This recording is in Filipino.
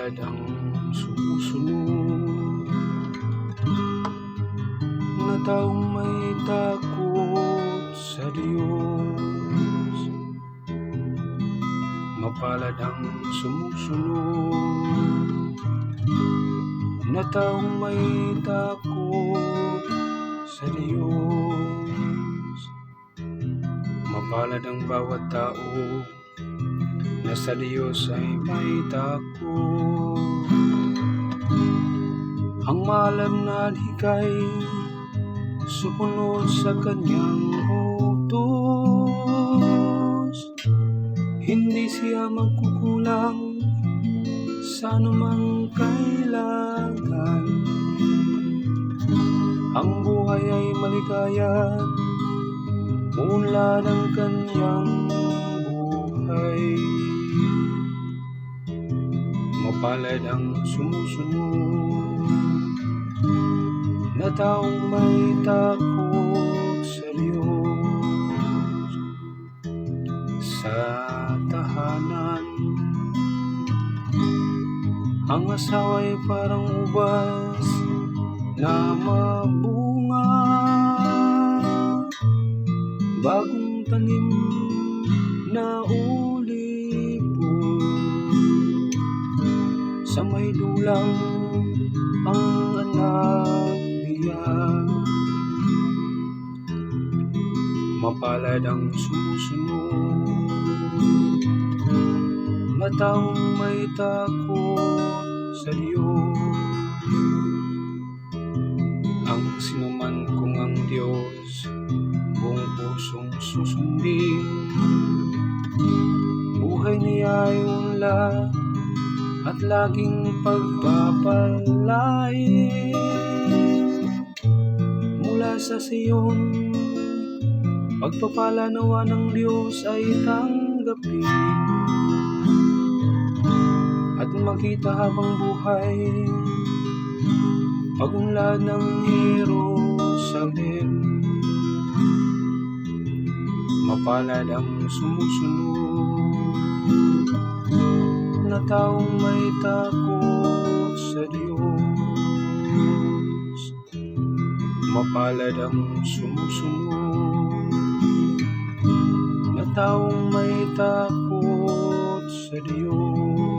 Mapalad ang sumusunod na taong may takot sa Diyos. Mapalad ang sumusunod na taong may takot sa Diyos. Mapalad ang bawat tao na sa Diyos ay may takot. Ang maalam na hikay sumunod sa kanyang utos. Hindi siya magkukulang sa anumang kailangan. Ang buhay ay maligaya, unlad ang kanyang buhay. Mapalad ang sumusunod na taong may takot sa Diyos. Sa tahanan, ang asawa'y parang ubas na mabunga, bagong tanim na ulipon. Sa may dulang ang anak niya. Mapalad ang sumusunod na taong may takot sa Diyos. Ang sinuman kung ang Diyos buong pusong susundin, buhay niya ay unlad at laging pagpapalain. Mula sa Siyon, pagpapala nawa ng Diyos ay tanggapin, at makita habang buhay pag-unlad ng Jerusalem. Mapalad ang sumusunod na taong may takot sa Diyos. Mapalad ang sumusunod na taong may takot sa Diyos.